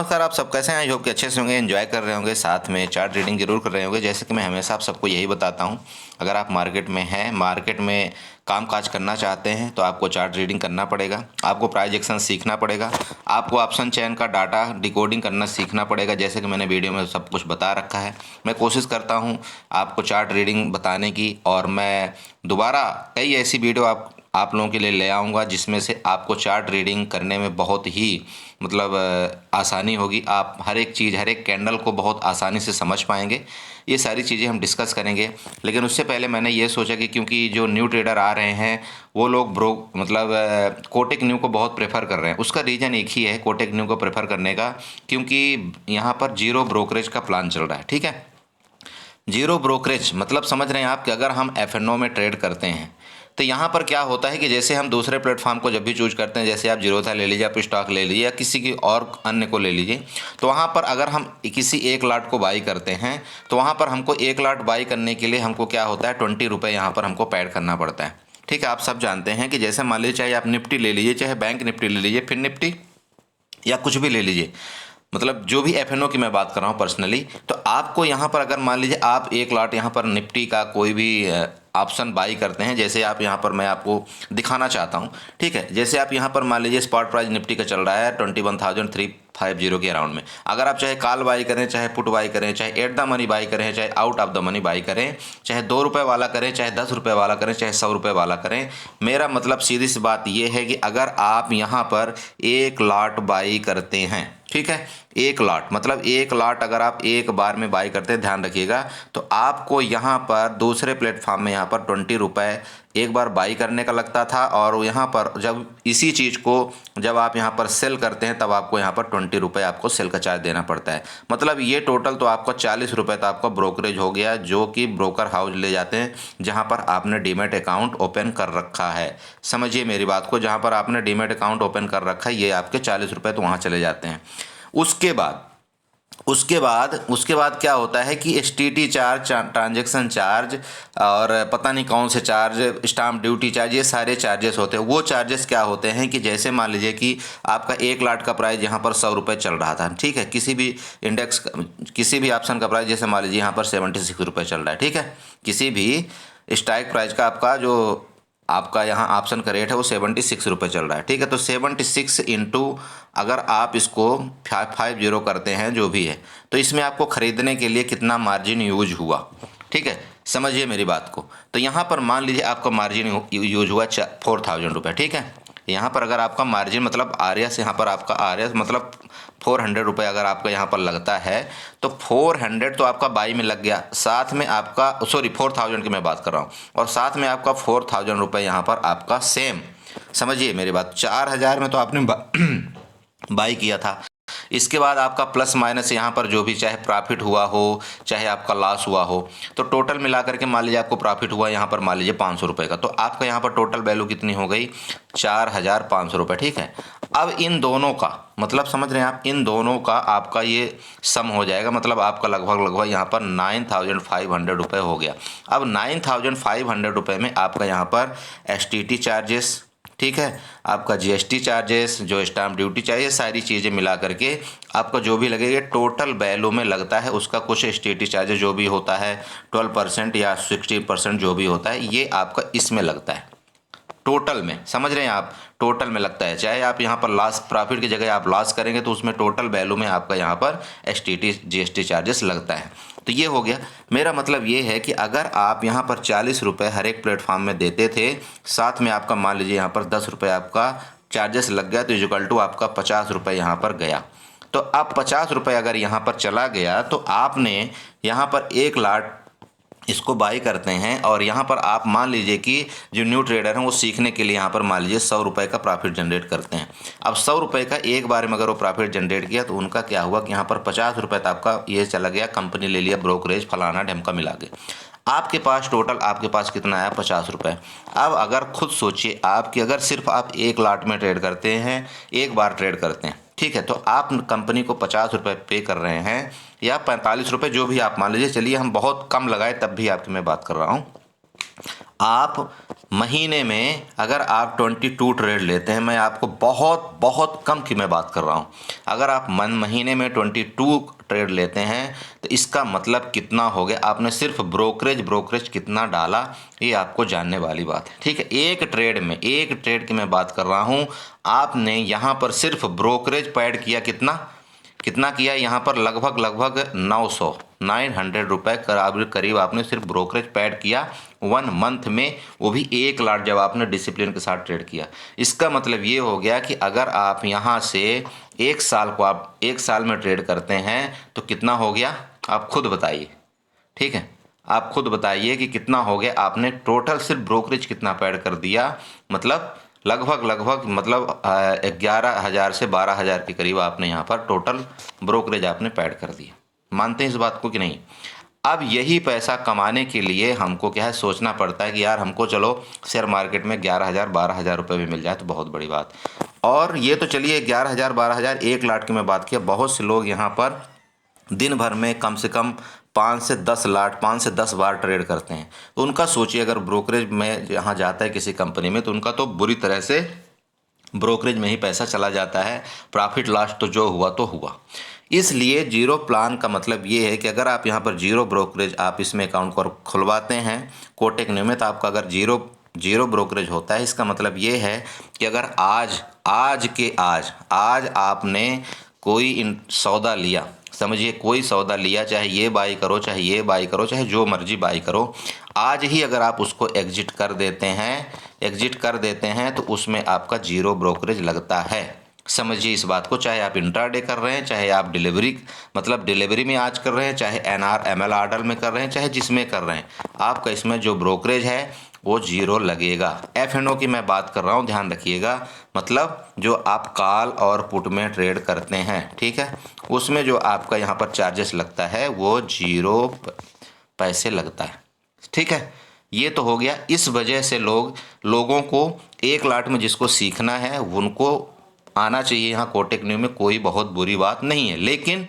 नमस्कार, आप सब कैसे हैं? आई होप कि अच्छे से होंगे, एंजॉय कर रहे होंगे, साथ में चार्ट रीडिंग जरूर कर रहे होंगे। जैसे कि मैं हमेशा आप सबको यही बताता हूं, अगर आप मार्केट में हैं, मार्केट में काम काज करना चाहते हैं तो आपको चार्ट रीडिंग करना पड़ेगा, आपको प्राइस एक्शन सीखना पड़ेगा, आपको ऑप्शन चयन का डाटा डिकोडिंग करना सीखना पड़ेगा। जैसे कि मैंने वीडियो में सब कुछ बता रखा है। मैं कोशिश करता हूँ आपको चार्ट रीडिंग बताने की, और मैं दोबारा कई ऐसी वीडियो आप लोगों के लिए ले आऊँगा जिसमें से आपको चार्ट रीडिंग करने में बहुत ही मतलब आसानी होगी। आप हर एक चीज़, हर एक कैंडल को बहुत आसानी से समझ पाएंगे। ये सारी चीज़ें हम डिस्कस करेंगे। लेकिन उससे पहले मैंने ये सोचा कि क्योंकि जो न्यू ट्रेडर आ रहे हैं वो लोग कोटेक न्यू को बहुत प्रेफर कर रहे हैं। उसका रीज़न एक ही है कोटेक न्यू को प्रेफर करने का, क्योंकि यहाँ पर जीरो ब्रोकरेज का प्लान चल रहा है। ठीक है, जीरो ब्रोकरेज मतलब समझ रहे हैं आप कि अगर हम एफ.एन.ओ में ट्रेड करते हैं तो यहाँ पर क्या होता है कि जैसे हम दूसरे प्लेटफॉर्म को जब भी चूज करते हैं, जैसे आप जीरोधा ले लीजिए, आप स्टॉक ले लीजिए या किसी की और अन्य को ले लीजिए, तो वहाँ पर अगर हम किसी एक लाट को बाई करते हैं तो वहाँ पर हमको एक लाट बाई करने के लिए हमको क्या होता है, 20 रुपये यहाँ पर हमको पेड करना पड़ता है। ठीक है, आप सब जानते हैं कि जैसे मान लीजिए चाहे आप निफ्टी ले लीजिए, चाहे बैंक निफ्टी ले लीजिए, फिर निफ्टी या कुछ भी ले लीजिए, मतलब जो भी एफ.एन.ओ की मैं बात कर रहा हूँ पर्सनली, तो आपको यहाँ पर अगर मान लीजिए आप एक लाट यहाँ पर निफ्टी का कोई भी ऑप्शन बाई करते हैं, जैसे आप यहाँ पर मैं आपको दिखाना चाहता हूँ। ठीक है, जैसे आप यहाँ पर मान लीजिए स्पॉट प्राइस निफ्टी का चल रहा है 21,350 के अराउंड में। अगर आप चाहे कॉल बाई करें, चाहे पुट बाई करें, चाहे एट द मनी बाई करें, चाहे out of the money by करें, चाहे 2 रुपये वाला करें, चाहे 10 रुपये वाला करें, चाहे 100 रुपये वाला करें, मेरा मतलब सीधी सी बात यह है कि अगर आप यहाँ पर एक लाट बाई करते हैं, ठीक है, एक लाट मतलब एक लाट अगर आप एक बार में बाई करते हैं, ध्यान रखिएगा, तो आपको यहाँ पर दूसरे प्लेटफॉर्म में यहाँ पर 20 रुपये एक बार बाई करने का लगता था, और यहाँ पर जब इसी चीज़ को जब आप यहाँ पर सेल करते हैं तब आपको यहाँ पर 20 रुपये आपको सेल का चार्ज देना पड़ता है। मतलब ये टोटल तो आपको 40 रुपये तो आपका ब्रोकरेज हो गया, जो कि ब्रोकर हाउस ले जाते हैं जहाँ पर आपने डीमैट अकाउंट ओपन कर रखा है। समझिए मेरी बात को, जहाँ पर आपने डीमैट अकाउंट ओपन कर रखा है, ये आपके 40 रुपये तो वहाँ चले जाते हैं। उसके बाद क्या होता है कि एसटीटी चार्ज, ट्रांजैक्शन चार्ज और पता नहीं कौन से चार्ज, स्टाम्प ड्यूटी चार्ज, ये सारे चार्जेस होते हैं। वो चार्जेस क्या होते हैं कि जैसे मान लीजिए कि आपका एक लाट का प्राइस यहाँ पर 100 रुपये चल रहा था, ठीक है, किसी भी इंडेक्स, किसी भी ऑप्शन का प्राइस जैसे मान लीजिए यहाँ पर 76 रुपये चल रहा है, ठीक है, किसी भी स्ट्राइक प्राइस का आपका यहाँ ऑप्शन का रेट है वो 76 रुपये चल रहा है, ठीक है। तो 76 इंटू अगर आप इसको 550 करते हैं जो भी है, तो इसमें आपको खरीदने के लिए कितना मार्जिन यूज हुआ, ठीक है, समझिए मेरी बात को। तो यहाँ पर मान लीजिए आपका मार्जिन यूज हुआ 4000 रुपये, ठीक है। यहाँ पर अगर आपका मार्जिन मतलब आरएस, यहाँ पर आपका आरएस मतलब 400 रुपये अगर आपका यहाँ पर लगता है, तो 400 तो आपका बाई में लग गया, साथ में आपका 4000 की मैं बात कर रहा हूँ, और साथ में आपका 4000 रुपये यहाँ पर आपका सेम, समझिए मेरी बात, 4000 में तो आपने बाई किया था। इसके बाद आपका प्लस माइनस यहाँ पर जो भी चाहे प्रॉफिट हुआ हो चाहे आपका लॉस हुआ हो, तो टोटल मिलाकर के मान लीजिए आपको प्रॉफिट हुआ यहाँ पर मान लीजिए 500 रुपये का, तो आपका यहाँ पर टोटल वैल्यू कितनी हो गई, 4500 रुपये, ठीक है। अब इन दोनों का मतलब समझ रहे हैं आप, इन दोनों का आपका ये सम हो जाएगा, मतलब आपका लगभग यहाँ पर 9500 रुपये हो गया। अब 9500 रुपये में आपका यहाँ पर एसटीटी चार्जेस, ठीक है, आपका जीएसटी चार्जेस, जो स्टाम्प ड्यूटी चाहिए, सारी चीज़ें मिला करके आपका जो भी लगेगा टोटल वैल्यू में लगता है, उसका कुछ एसटीटी चार्जेस जो भी होता है 12% या 16% जो भी होता है, ये आपका इसमें लगता है टोटल में, समझ रहे हैं आप, टोटल में लगता है। चाहे आप यहाँ पर लॉस, प्रॉफिट की जगह आप लॉस करेंगे तो उसमें टोटल वैल्यू में आपका यहाँ पर एसटीटी जीएसटी चार्जेस लगता है। तो ये हो गया, मेरा मतलब ये है कि अगर आप यहाँ पर 40 रुपये हर एक प्लेटफॉर्म में देते थे, साथ में आपका मान लीजिए यहाँ पर 10 रुपये आपका चार्जेस लग गया, तो इक्वल टू आपका 50 रुपये यहाँ पर गया। तो अब 50 रुपये अगर यहाँ पर चला गया, तो आपने यहाँ पर एक लाट इसको बाई करते हैं, और यहाँ पर आप मान लीजिए कि जो न्यू ट्रेडर हैं वो सीखने के लिए यहाँ पर मान लीजिए 100 रुपये का प्रॉफिट जनरेट करते हैं। अब 100 रुपये का एक बार में अगर वो प्रॉफिट जनरेट किया, तो उनका क्या हुआ कि यहाँ पर 50 रुपये तो आपका ये चला गया, कंपनी ले लिया, ब्रोकरेज फलाना ढमका मिला के आपके पास टोटल आपके पास कितना आया, 50 रुपये। अब अगर खुद सोचिए आप कि अगर सिर्फ आप एक लाट में ट्रेड करते हैं, एक बार ट्रेड करते हैं, ठीक है, तो आप कंपनी को 50 रुपये पे कर रहे हैं या 45 रुपये, जो भी आप मान लीजिए, चलिए हम बहुत कम लगाए तब भी आपकी मैं बात कर रहा हूँ। आप महीने में अगर आप 22 ट्रेड लेते हैं, मैं आपको बहुत बहुत कम की मैं बात कर रहा हूँ, अगर आप महीने में 22 ट्रेड लेते हैं तो इसका मतलब कितना हो गया, आपने सिर्फ ब्रोकरेज कितना डाला, ये आपको जानने वाली बात है। ठीक है, एक ट्रेड की मैं बात कर रहा हूँ, आपने यहाँ पर सिर्फ ब्रोकरेज पैड किया, कितना किया यहाँ पर, लगभग 900 रुपये करीब आपने सिर्फ ब्रोकरेज पैड किया 1 मंथ में, वो भी 1 लाट जब आपने डिसिप्लिन के साथ ट्रेड किया। इसका मतलब ये हो गया कि अगर आप यहाँ से 1 साल को आप 1 साल में ट्रेड करते हैं तो कितना हो गया, आप खुद बताइए। ठीक है, आप खुद बताइए कि कितना हो गया, आपने टोटल सिर्फ ब्रोकरेज कितना पैड कर दिया, मतलब लगभग मतलब 11,000 से 12,000 के करीब आपने यहाँ पर टोटल ब्रोकरेज आपने पैड कर दिया। मानते हैं इस बात को कि नहीं? अब यही पैसा कमाने के लिए हमको क्या है, सोचना पड़ता है कि यार हमको चलो शेयर मार्केट में 11,000 12,000 रुपये भी मिल जाए तो बहुत बड़ी बात। और ये तो चलिए 11,000 12,000 1 लाट की मैं बात किया, बहुत से लोग यहाँ पर दिन भर में कम से कम 5 से 10 बार ट्रेड करते हैं। तो उनका सोचिए, अगर ब्रोकरेज में यहाँ जाता है किसी कंपनी में तो उनका तो बुरी तरह से ब्रोकरेज में ही पैसा चला जाता है, प्रॉफिट लॉस तो जो हुआ तो हुआ। इसलिए जीरो प्लान का मतलब ये है कि अगर आप यहाँ पर जीरो ब्रोकरेज आप इसमें अकाउंट को खुलवाते हैं कोटक न्यू में, तो आपका अगर जीरो ब्रोकरेज होता है, इसका मतलब ये है कि अगर आज आपने कोई सौदा लिया, समझिए कोई सौदा लिया, चाहे ये बाई करो चाहे ये बाई करो चाहे जो मर्जी बाई करो, आज ही अगर आप उसको एग्जिट कर देते हैं तो उसमें आपका जीरो ब्रोकरेज लगता है। समझिए इस बात को, चाहे आप इंट्राडे कर रहे हैं, चाहे आप डिलीवरी में आज कर रहे हैं, चाहे एमएल ऑर्डर में कर रहे हैं, चाहे जिसमें कर रहे हैं, आपका इसमें जो ब्रोकरेज है वो जीरो लगेगा। F&O की मैं बात कर रहा हूँ, ध्यान रखिएगा, मतलब जो आप कॉल और पुट में ट्रेड करते हैं, ठीक है, उसमें जो आपका यहाँ पर चार्जेस लगता है वो जीरो पैसे लगता है। ठीक है, ये तो हो गया। इस वजह से लोगों को 1 लाट में जिसको सीखना है उनको आना चाहिए यहाँ कोटक न्यू में, कोई बहुत बुरी बात नहीं है। लेकिन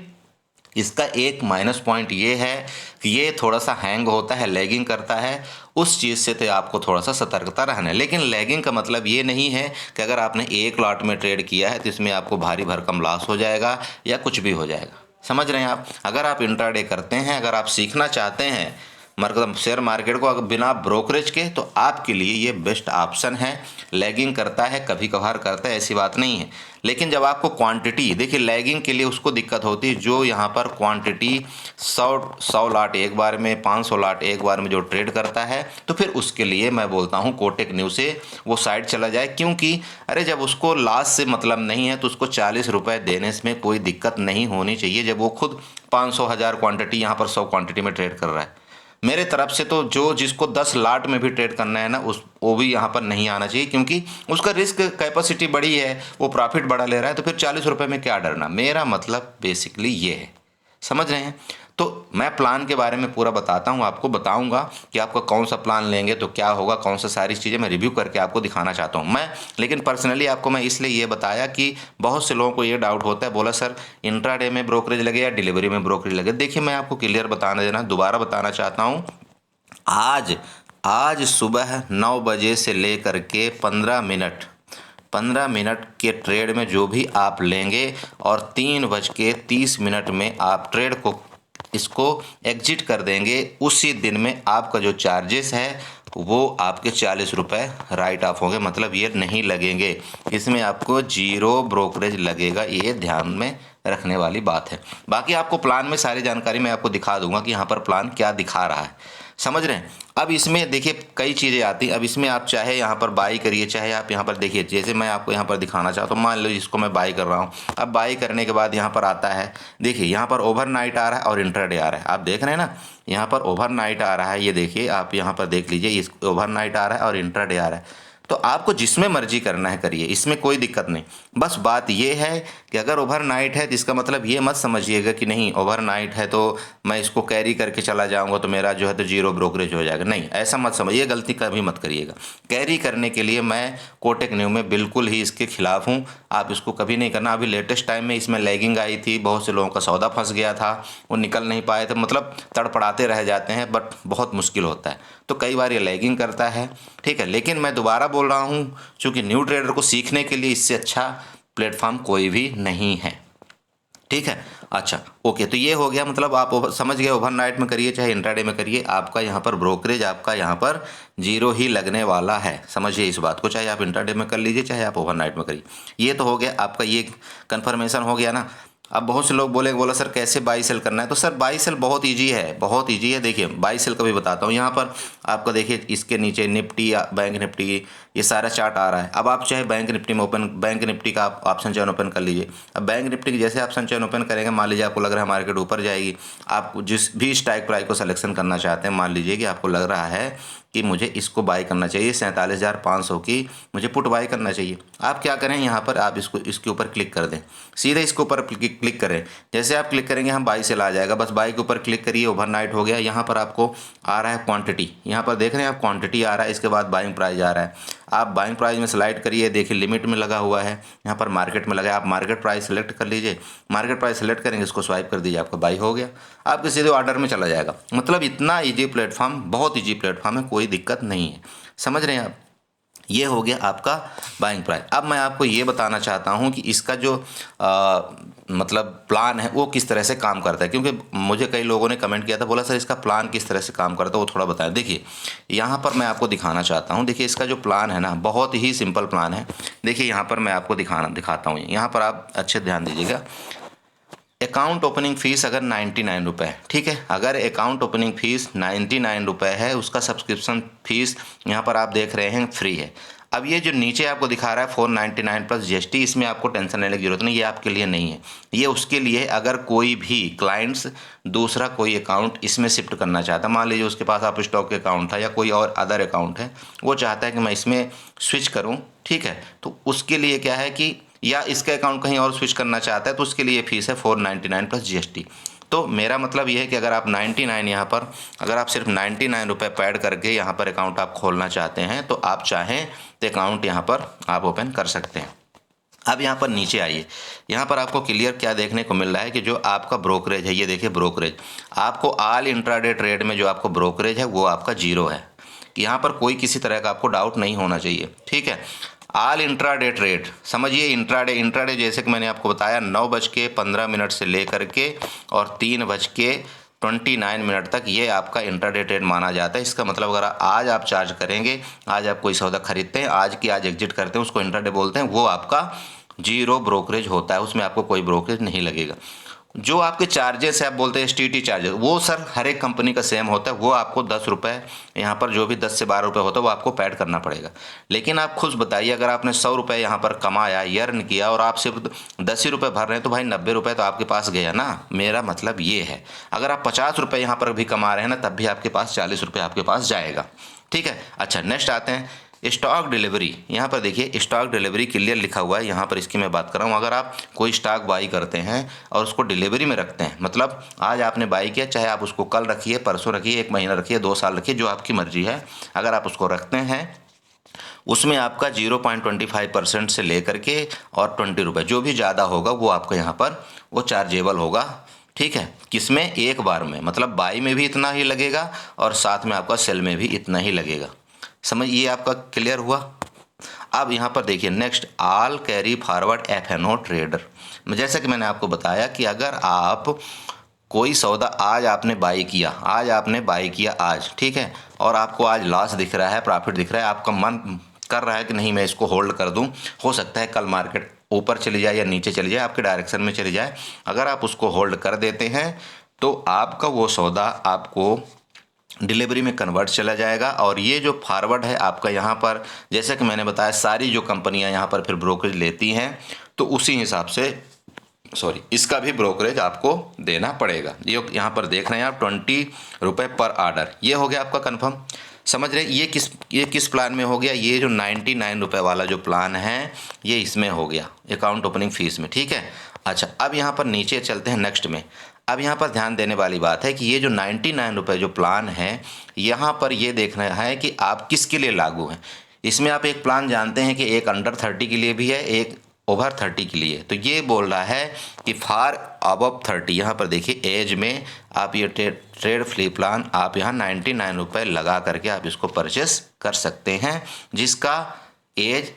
इसका एक माइनस पॉइंट ये है कि ये थोड़ा सा हैंग होता है, लैगिंग करता है, उस चीज़ से तो आपको थोड़ा सा सतर्कता रहना है। लेकिन लैगिंग का मतलब ये नहीं है कि अगर आपने 1 लॉट में ट्रेड किया है तो इसमें आपको भारी भरकम लॉस हो जाएगा या कुछ भी हो जाएगा। समझ रहे हैं आप? अगर आप इंट्राडे करते हैं, अगर आप सीखना चाहते हैं मतलब शेयर मार्केट को अगर बिना ब्रोकरेज के, तो आपके लिए ये बेस्ट ऑप्शन है। लैगिंग करता है, कभी कभार करता है, ऐसी बात नहीं है। लेकिन जब आपको क्वांटिटी, देखिए लैगिंग के लिए उसको दिक्कत होती है जो यहाँ पर क्वांटिटी 100 लाट एक बार में, 500 लाट एक बार में जो ट्रेड करता है, तो फिर उसके लिए मैं बोलता हूँ कोटक न्यू से वो साइड चला जाए। क्योंकि अरे जब उसको लॉस से मतलब नहीं है तो उसको 40 रुपये देने में कोई दिक्कत नहीं होनी चाहिए, जब वो खुद 500 1000 क्वान्टिटी यहाँ पर 100 क्वान्टिटी में ट्रेड कर रहा है। मेरे तरफ से तो जिसको 10 लाट में भी ट्रेड करना है ना, वो भी यहाँ पर नहीं आना चाहिए, क्योंकि उसका रिस्क कैपेसिटी बड़ी है, वो प्रॉफिट बड़ा ले रहा है, तो फिर 40 रुपये में क्या डरना। मेरा मतलब बेसिकली ये है, समझ रहे हैं? तो मैं प्लान के बारे में पूरा बताता हूँ, आपको बताऊँगा कि आपका कौन सा प्लान लेंगे तो क्या होगा, कौन सा सारी चीज़ें मैं रिव्यू करके आपको दिखाना चाहता हूँ मैं। लेकिन पर्सनली आपको मैं इसलिए ये बताया कि बहुत से लोगों को ये डाउट होता है, बोला सर इंट्राडे में ब्रोकरेज लगे या डिलीवरी में ब्रोकरेज लगे। देखिए मैं आपको क्लियर दोबारा बताना चाहता हूँ, आज सुबह 9 बजे से लेकर के 15 मिनट के ट्रेड में जो भी आप लेंगे और 3:30 में आप ट्रेड को इसको एग्जिट कर देंगे, उसी दिन में आपका जो चार्जेस है वो आपके 40 रुपये राइट ऑफ होंगे, मतलब ये नहीं लगेंगे, इसमें आपको जीरो ब्रोकरेज लगेगा। ये ध्यान में रखने वाली बात है। बाकी आपको प्लान में सारी जानकारी मैं आपको दिखा दूंगा कि यहाँ पर प्लान क्या दिखा रहा है, समझ रहे हैं? अब इसमें देखिए कई चीज़ें आती हैं। अब इसमें आप चाहे यहाँ पर बाई करिए, चाहे आप यहाँ पर देखिए, जैसे मैं आपको यहाँ पर दिखाना चाहता हूँ, मान लो इसको मैं बाई कर रहा हूँ। अब बाई करने के बाद यहाँ पर आता है, देखिए यहाँ पर ओवरनाइट आ रहा है और इंट्राडे आ रहा है। आप देख रहे हैं ना, यहाँ पर ओवरनाइट आ रहा है, ये देखिए आप यहाँ पर देख लीजिए, इस ओवरनाइट आ रहा है और इंट्राडे आ रहा है। तो आपको जिसमें मर्जी करना है करिए, इसमें कोई दिक्कत नहीं। बस बात ये है कि अगर ओवरनाइट है तो इसका मतलब ये मत समझिएगा कि नहीं ओवरनाइट है तो मैं इसको कैरी करके चला जाऊंगा तो मेरा जो है तो जीरो ब्रोकरेज हो जाएगा। नहीं, ऐसा मत समझिए, गलती कभी मत करिएगा। कैरी करने के लिए मैं कोटक न्यू में बिल्कुल ही इसके खिलाफ हूँ। आप इसको कभी नहीं करना। अभी लेटेस्ट टाइम में इसमें लैगिंग आई थी, बहुत से लोगों का सौदा फंस गया था, वो निकल नहीं पाए थे, मतलब तड़पड़ाते रह जाते हैं, बट बहुत मुश्किल होता है। तो कई बार ये लैगिंग करता है, ठीक है। लेकिन मैं दोबारा बोल रहा हूँ, चूँकि न्यू ट्रेडर को सीखने के लिए इससे अच्छा प्लेटफॉर्म कोई भी नहीं है, ठीक है। अच्छा, ओके, तो ये हो गया, मतलब आप समझ गए, ओवरनाइट में करिए चाहे इंट्राडे में करिए, आपका यहाँ पर ब्रोकरेज आपका यहाँ पर जीरो ही लगने वाला है। समझिए इस बात को, चाहे आप इंट्राडे में कर लीजिए चाहे आप ओवरनाइट में करिए। ये तो हो गया आपका, ये कन्फर्मेशन हो गया ना। अब बहुत से लोग बोला सर कैसे बाई सेल करना है, तो सर बाई सेल बहुत ईजी है, बहुत ईजी है। देखिए बाई सेल का भी बताता हूँ। यहाँ पर आपका देखिए इसके नीचे निफ्टी या बैंक निफ्टी ये सारा चार्ट आ रहा है। अब आप चाहे बैंक निफ्टी में बैंक निफ्टी का आप ऑप्शन चैन ओपन कर लीजिए। अब बैंक निफ्टी की जैसे ऑप्शन चैन ओपन करेंगे, मान लीजिए आपको लग रहा है मार्केट ऊपर जाएगी, आप जिस भी स्ट्राइक प्राइस को सिलेक्शन करना चाहते हैं, मान लीजिए कि आपको लग रहा है कि मुझे इसको बाई करना चाहिए, 47,500 की मुझे पुट बाई करना चाहिए। आप क्या करें, यहाँ पर आप इसके ऊपर क्लिक कर दें, सीधे इसके ऊपर क्लिक करें। जैसे आप क्लिक करेंगे हम बाई सेल आ जाएगा, बस बाई के ऊपर क्लिक करिए, ओवरनाइट हो गया। यहाँ पर आपको आ रहा है क्वांटिटी, यहाँ पर देख रहे हैं आप क्वांटिटी आ रहा है, इसके बाद बाइंग प्राइस आ रहा है। आप बाइंग प्राइस में स्लाइड करिए, देखिए लिमिट में लगा हुआ है, यहाँ पर मार्केट में लगा है, आप मार्केट प्राइस सेलेक्ट कर लीजिए। मार्केट प्राइस सेलेक्ट करेंगे, इसको स्वाइप कर दीजिए, आपका बाई हो गया, आपके सीधे ऑर्डर में चला जाएगा। मतलब इतना ईजी प्लेटफॉर्म, बहुत ईजी प्लेटफॉर्म है, कोई दिक्कत नहीं है। समझ रहे हैं आप? ये हो गया आपका बाइंग प्राइस। अब मैं आपको ये बताना चाहता हूँ कि इसका जो मतलब प्लान है वो किस तरह से काम करता है, क्योंकि मुझे कई लोगों ने कमेंट किया था, बोला सर इसका प्लान किस तरह से काम करता है वो थोड़ा बताएं। देखिए यहाँ पर मैं आपको दिखाना चाहता हूँ। देखिए इसका जो प्लान है ना, बहुत ही सिंपल प्लान है। देखिए यहाँ पर मैं आपको दिखाता हूँ, यहाँ पर आप अच्छे ध्यान दीजिएगा। अकाउंट ओपनिंग फ़ीस अगर 99 रुपये है, ठीक है। अगर अकाउंट ओपनिंग फ़ीस 99 रुपये है, उसका सब्सक्रिप्शन फ़ीस यहाँ पर आप देख रहे हैं फ्री है। अब ये जो नीचे आपको दिखा रहा है 499 प्लस जीएसटी, इसमें आपको टेंशन लेने की जरूरत नहीं, ये आपके लिए नहीं है। ये उसके लिए अगर कोई भी क्लाइंट्स दूसरा कोई अकाउंट इसमें शिफ्ट करना चाहता है, मान लीजिए उसके पास आप स्टॉक के अकाउंट था या कोई और अदर अकाउंट है, वो चाहता है कि मैं इसमें स्विच करूँ, ठीक है। तो उसके लिए क्या है कि या इसका अकाउंट कहीं और स्विच करना चाहता है, तो उसके लिए फ़ीस है 499 प्लस जीएसटी। तो मेरा मतलब ये है कि अगर आप 99 यहाँ पर, अगर आप सिर्फ 99 रुपये पैड करके यहाँ पर अकाउंट आप खोलना चाहते हैं, तो आप चाहें तो अकाउंट यहाँ पर आप ओपन कर सकते हैं। अब यहाँ पर नीचे आइए, यहाँ पर आपको क्लियर क्या देखने को मिल रहा है कि जो आपका ब्रोकरेज है, ये देखिए ब्रोकरेज, आपको ऑल इंट्राडे ट्रेड में जो आपको ब्रोकरेज है वो आपका जीरो है। यहाँ पर कोई किसी तरह का आपको डाउट नहीं होना चाहिए, ठीक है। ऑल इंट्राडे ट्रेड, समझिए इंट्राडे जैसे कि मैंने आपको बताया 9:15 से लेकर के और 3:29 तक ये आपका इंट्राडे ट्रेड माना जाता है। इसका मतलब अगर आज आप चार्ज करेंगे, आज आप कोई सौदा खरीदते हैं, आज की आज एग्जिट करते हैं, उसको इंट्राडे बोलते हैं, वो आपका जीरो ब्रोकरेज होता है, उसमें आपको कोई ब्रोकरेज नहीं लगेगा। जो आपके चार्जेस है, आप बोलते हैं एसटीटी चार्जेस, वो सर हर एक कंपनी का सेम होता है, वो आपको 10 रुपये, यहाँ पर जो भी 10 से 12 रुपये होता है वो आपको पैड करना पड़ेगा। लेकिन आप खुद बताइए, अगर आपने 100 रुपये यहाँ पर कमाया, अर्न किया, और आप सिर्फ 10 ही रुपये भर रहे हैं, तो भाई 90 रुपये तो आपके पास गया ना। मेरा मतलब ये है, अगर आप 50 रुपये यहाँ पर भी कमा रहे हैं ना, तब भी आपके पास 40 रुपये आपके पास जाएगा, ठीक है। अच्छा, नेक्स्ट आते हैं स्टॉक डिलीवरी। यहाँ पर देखिए स्टॉक डिलीवरी क्लियर लिखा हुआ है, यहाँ पर इसकी मैं बात कर रहा हूँ। अगर आप कोई स्टॉक बाई करते हैं और उसको डिलीवरी में रखते हैं, मतलब आज आपने बाई किया, चाहे आप उसको कल रखिए, परसों रखिए, 1 महीना रखिए, 2 साल रखिए, जो आपकी मर्जी है, अगर आप उसको रखते हैं, उसमें आपका 0.25% से लेकर के और 20 रुपये जो भी ज़्यादा होगा वो आपका यहाँ पर वो चार्जेबल होगा, ठीक है। किसमें? एक बार में, मतलब बाई में भी इतना ही लगेगा और साथ में आपका सेल में भी इतना ही लगेगा। समझ, ये आपका क्लियर हुआ। अब यहाँ पर देखिए next, all carry forward FnO trader. जैसा कि मैंने आपको बताया कि अगर आप कोई सौदा आज आपने बाई किया, आज, ठीक है, और आपको आज लॉस दिख रहा है, प्रॉफिट दिख रहा है, आपका मन कर रहा है कि नहीं मैं इसको होल्ड कर दूं, हो सकता है कल मार्केट ऊपर चली जाए या नीचे चली जाए, आपके डायरेक्शन में चली जाए, अगर आप उसको होल्ड कर देते हैं तो आपका वो सौदा आपको डिलीवरी में कन्वर्ट चला जाएगा। और ये जो फॉरवर्ड है आपका, यहाँ पर जैसे कि मैंने बताया सारी जो कंपनियां यहाँ पर फिर ब्रोकरेज लेती हैं, तो उसी हिसाब से इसका भी ब्रोकरेज आपको देना पड़ेगा। ये यहाँ पर देख रहे हैं आप 20 रुपये पर ऑर्डर। ये हो गया आपका कंफर्म। समझ रहे, ये किस प्लान में हो गया, ये जो 99 रुपये वाला जो प्लान है ये इसमें हो गया अकाउंट ओपनिंग फ़ीस में, ठीक है। अच्छा, अब यहाँ पर नीचे चलते हैं नेक्स्ट में। अब यहाँ पर ध्यान देने वाली बात है कि ये जो 99 रुपये जो प्लान है, यहाँ पर ये देखना है कि आप किसके लिए लागू हैं। इसमें आप एक प्लान जानते हैं कि एक अंडर 30 के लिए भी है, एक ओवर 30 के लिए। तो ये बोल रहा है कि फॉर अबव 30, यहाँ पर देखिए एज में आप ये ट्रेड फ्री प्लान आप यहाँ 99 रुपये लगा करके आप इसको परचेस कर सकते हैं, जिसका एज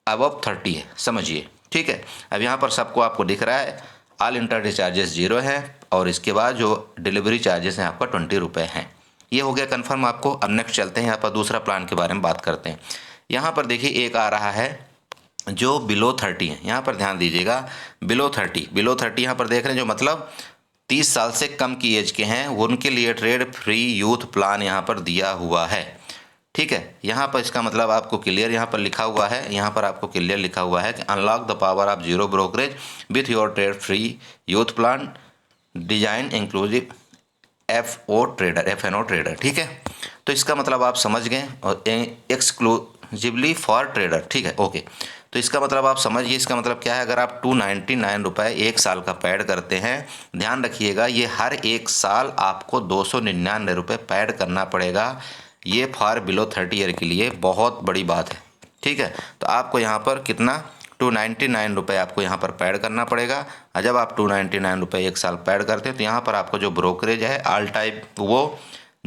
अबव 30 है, समझिए, ठीक है। अब यहाँ पर सबको आपको दिख रहा है ऑल इंटरडे चार्जेस 0 है और इसके बाद जो डिलीवरी चार्जेस हैं आपका 20 रुपये हैं। ये हो गया कन्फर्म आपको। अब नेक्स्ट चलते हैं, यहाँ पर दूसरा प्लान के बारे में बात करते हैं। यहाँ पर देखिए एक आ रहा है जो बिलो 30 है, यहाँ पर ध्यान दीजिएगा, बिलो 30 यहाँ पर देख रहे हैं, जो मतलब 30 साल से कम की एज के हैं उनके लिए ट्रेड फ्री यूथ प्लान यहाँ पर दिया हुआ है, ठीक है। यहाँ पर इसका मतलब आपको क्लियर यहाँ पर लिखा हुआ है, यहाँ पर आपको क्लियर लिखा हुआ है कि unlock the power of zero brokerage with your trade free youth plan design inclusive FNO trader, ठीक है। तो इसका मतलब आप समझ गए, और एक्सक्लूसिवली फॉर ट्रेडर, ठीक है, ओके। तो इसका मतलब आप समझिए, इसका मतलब क्या है, अगर आप 299 रुपये एक साल का पैड करते हैं, ध्यान रखिएगा ये हर एक साल आपको 299 रुपये पैड करना पड़ेगा। ये फॉर बिलो 30 ईयर के लिए बहुत बड़ी बात है, ठीक है। तो आपको यहाँ पर कितना 299 रुपये आपको यहाँ पर पैड करना पड़ेगा। और जब आप 299 रुपये एक साल पैड करते हैं तो यहाँ पर आपको जो ब्रोकरेज है ऑल टाइप वो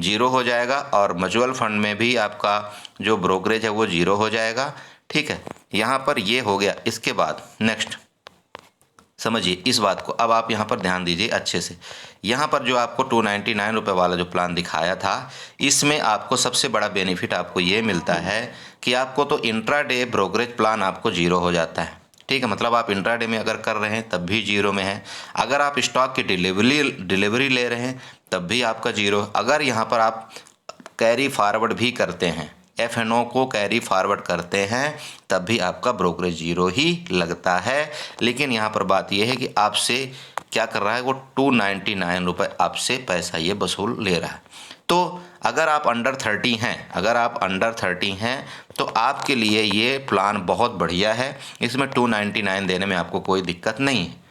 0 हो जाएगा, और म्यूचुअल फंड में भी आपका जो ब्रोकरेज है वो 0 हो जाएगा, ठीक है। यहाँ पर ये हो गया। इसके बाद नेक्स्ट समझिए इस बात को, अब आप यहाँ पर ध्यान दीजिए अच्छे से। यहाँ पर जो आपको 299 रुपये वाला जो प्लान दिखाया था, इसमें आपको सबसे बड़ा बेनिफिट आपको ये मिलता है कि आपको तो इंट्राडे ब्रोकरेज प्लान आपको 0 हो जाता है, ठीक है। मतलब आप इंट्राडे में अगर कर रहे हैं तब भी 0 में है, अगर आप स्टॉक की डिलीवरी ले रहे हैं तब भी आपका 0। अगर यहाँ पर आप कैरी फॉरवर्ड भी करते हैं, FNO को कैरी फॉरवर्ड करते हैं, तब भी आपका ब्रोकरेज 0 ही लगता है। लेकिन यहाँ पर बात यह है कि आपसे क्या कर रहा है, वो 299 रुपये आपसे पैसा ये वसूल ले रहा है। तो अगर आप अंडर 30 हैं तो आपके लिए ये प्लान बहुत बढ़िया है, इसमें 299 देने में आपको कोई दिक्कत नहीं है,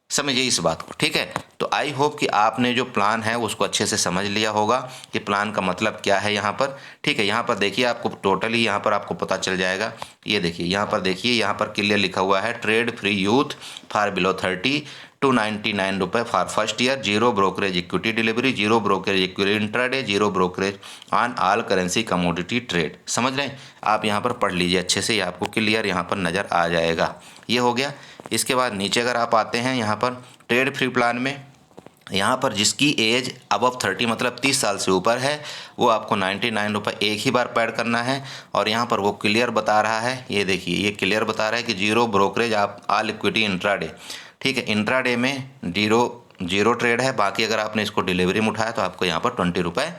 समझिए इस बात को, ठीक है। तो आई होप कि आपने जो प्लान है उसको अच्छे से समझ लिया होगा कि प्लान का मतलब क्या है यहाँ पर, ठीक है। यहाँ पर देखिए आपको टोटली यहाँ पर आपको पता चल जाएगा। ये देखिए यहाँ पर देखिए, यहाँ पर क्लियर लिखा हुआ है trade free youth for below 30 299 रुपये for first year, 0 brokerage equity delivery, 0 brokerage equity intraday, 0 brokerage on all currency commodity trade. समझ रहे हैं आप, यहाँ पर पढ़ लीजिए अच्छे से, ये आपको क्लियर यहाँ पर नज़र आ जाएगा। ये हो गया। इसके बाद नीचे अगर आप आते हैं यहाँ पर ट्रेड फ्री प्लान में, यहाँ पर जिसकी एज अबव 30 मतलब 30 साल से ऊपर है, वो आपको 99 रुपये एक ही बार पैड करना है। और यहाँ पर वो क्लियर बता रहा है, ये देखिए ये क्लियर बता रहा है कि 0 ब्रोकरेज आप ऑल इक्विटी इंट्राडे, ठीक है। इंट्राडे में 0 ट्रेड है, बाकी अगर आपने इसको डिलीवरी में उठाया तो आपको यहाँ पर 20 रुपये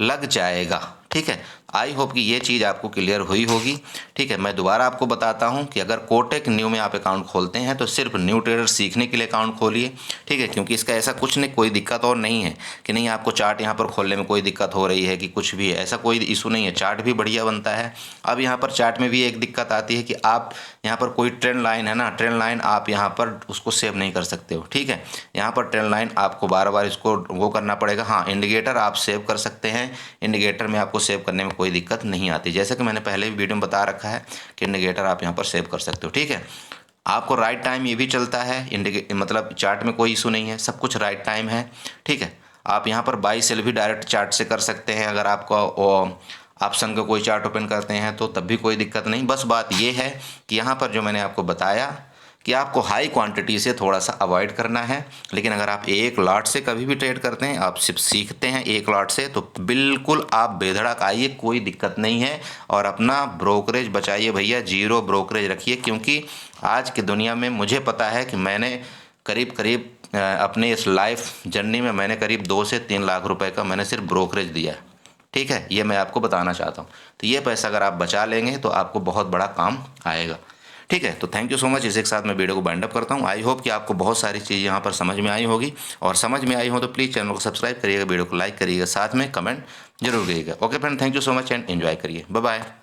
लग जाएगा, ठीक है। आई होप कि ये चीज़ आपको क्लियर हुई होगी, ठीक है। मैं दोबारा आपको बताता हूँ कि अगर कोटक न्यू में आप अकाउंट खोलते हैं तो सिर्फ न्यू ट्रेडर सीखने के लिए अकाउंट खोलिए, ठीक है। क्योंकि इसका ऐसा कुछ नहीं, कोई दिक्कत और नहीं है कि नहीं आपको चार्ट यहाँ पर खोलने में कोई दिक्कत हो रही है कि कुछ भी है, ऐसा कोई इशू नहीं है। चार्ट भी बढ़िया बनता है। अब यहाँ पर चार्ट में भी एक दिक्कत आती है कि आप यहाँ पर कोई ट्रेंड लाइन है ना, ट्रेंड लाइन आप यहाँ पर उसको सेव नहीं कर सकते हो, ठीक है। यहाँ पर ट्रेंड लाइन आपको बार बार इसको वो करना पड़ेगा। हाँ, इंडिकेटर आप सेव कर सकते हैं, इंडिकेटर में आपको सेव करने में कोई दिक्कत नहीं आती, जैसे कि मैंने पहले भी वीडियो में बता रखा है कि इंडिकेटर आप यहाँ पर सेव कर सकते हो, ठीक है। आपको राइट टाइम ये भी चलता है, मतलब चार्ट में कोई इशू नहीं है, सब कुछ राइट टाइम है, ठीक है। आप यहाँ पर बाई सेल भी डायरेक्ट चार्ट से कर सकते हैं, अगर आपको ऑप्शन का कोई चार्ट ओपन करते हैं तो तब भी कोई दिक्कत नहीं। बस बात ये है कि यहाँ पर जो मैंने आपको बताया कि आपको हाई क्वांटिटी से थोड़ा सा अवॉइड करना है। लेकिन अगर आप एक लॉट से कभी भी ट्रेड करते हैं, आप सिर्फ सीखते हैं एक लॉट से, तो बिल्कुल आप बेधड़क आइए, कोई दिक्कत नहीं है। और अपना ब्रोकरेज बचाइए भैया, 0 ब्रोकरेज रखिए। क्योंकि आज की दुनिया में मुझे पता है कि मैंने करीब अपने इस लाइफ जर्नी में मैंने करीब 2 से 3 लाख रुपए का मैंने सिर्फ ब्रोकरेज दिया है, ठीक है। ये मैं आपको बताना चाहता हूँ। तो ये पैसा अगर आप बचा लेंगे तो आपको बहुत बड़ा काम आएगा, ठीक है, तो थैंक यू सो मच। इसी के साथ मैं वीडियो को बाइंड अप करता हूँ। आई होप कि आपको बहुत सारी चीज़ यहाँ पर समझ में आई होगी, और समझ में आई हो तो प्लीज़ चैनल को सब्सक्राइब करिएगा, वीडियो को लाइक करिएगा, साथ में कमेंट जरूर करिएगा। Okay friend, thank you so much and enjoy करिए। Bye bye.